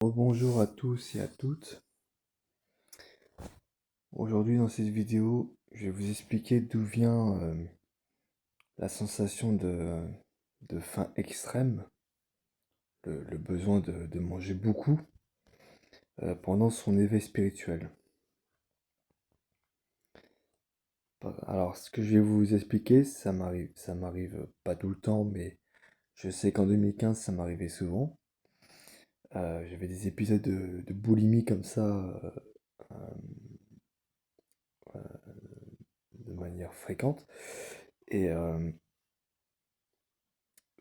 Bonjour à tous et à toutes. Aujourd'hui dans cette vidéo, je vais vous expliquer d'où vient la sensation de faim extrême, le besoin de manger beaucoup pendant son éveil spirituel. Alors ce que je vais vous expliquer, ça m'arrive pas tout le temps, mais je sais qu'en 2015 ça m'arrivait souvent. J'avais des épisodes de boulimie comme ça euh, de manière fréquente. Et, euh,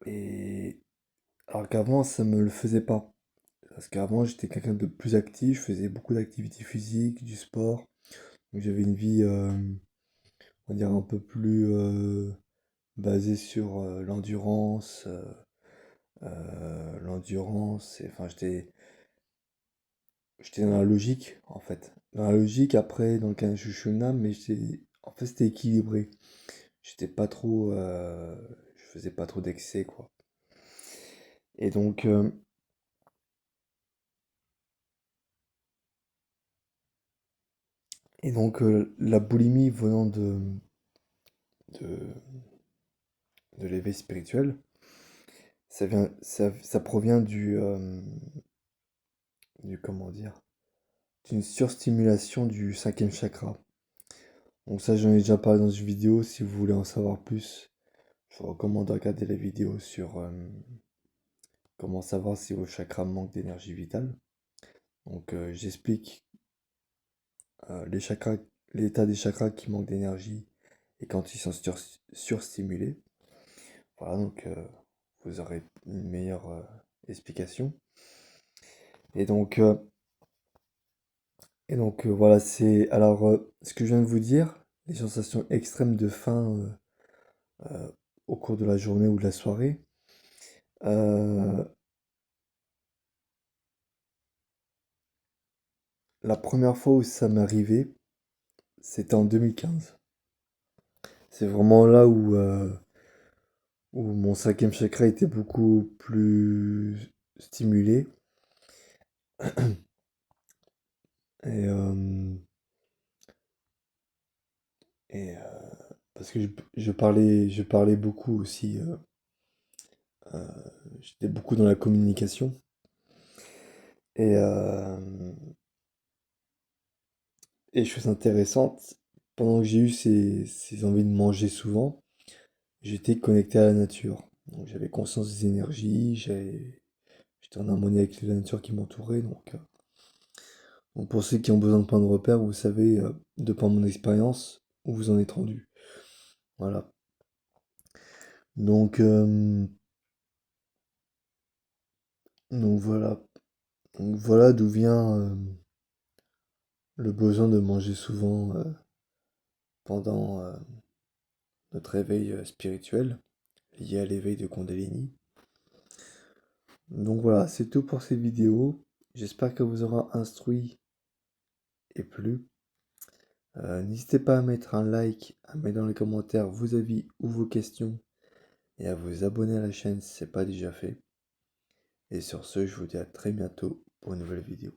et alors qu'avant, ça me le faisait pas. Parce qu'avant, j'étais quelqu'un de plus actif, je faisais beaucoup d'activités physiques, du sport. Donc j'avais une vie, on va dire, un peu plus basée sur l'endurance. Enfin, j'étais dans la logique, en fait. Dans la logique, après, dans le canal Shushunam, mais en fait, c'était équilibré. J'étais pas trop, je faisais pas trop d'excès, quoi. Et donc, euh, la boulimie venant de, de l'éveil spirituel, ça provient comment dire, d'une surstimulation du cinquième chakra. Donc ça, j'en ai déjà parlé dans une vidéo. Si vous voulez en savoir plus, je vous recommande de regarder la vidéo sur comment savoir si vos chakras manquent d'énergie vitale. Donc j'explique les chakras, l'état des chakras qui manquent d'énergie et quand ils sont surstimulés. Voilà, donc vous aurez une meilleure explication. Et donc, euh, voilà, ce que je viens de vous dire, les sensations extrêmes de faim au cours de la journée ou de la soirée. euh, la première fois où ça m'est arrivé, c'était en 2015. C'est vraiment là où mon cinquième chakra était beaucoup plus stimulé. Et, euh, et parce que je parlais beaucoup aussi. Euh, J'étais beaucoup dans la communication. Et, euh, et chose intéressante, pendant que j'ai eu ces envies de manger souvent, j'étais connecté à la nature. Donc j'avais conscience des énergies, j'étais en harmonie avec la nature qui m'entourait. Donc pour ceux qui ont besoin de points de repère, vous savez, de par mon expérience, où vous en êtes rendu. Voilà. Donc, euh, donc voilà. Donc voilà d'où vient le besoin de manger souvent pendant notre éveil spirituel, lié à l'éveil de Kundalini. Donc voilà, c'est tout pour cette vidéo. J'espère qu'elle vous aura instruit et plu. N'hésitez pas à mettre un like, à mettre dans les commentaires vos avis ou vos questions et à vous abonner à la chaîne si ce n'est pas déjà fait. Et sur ce, je vous dis à très bientôt pour une nouvelle vidéo.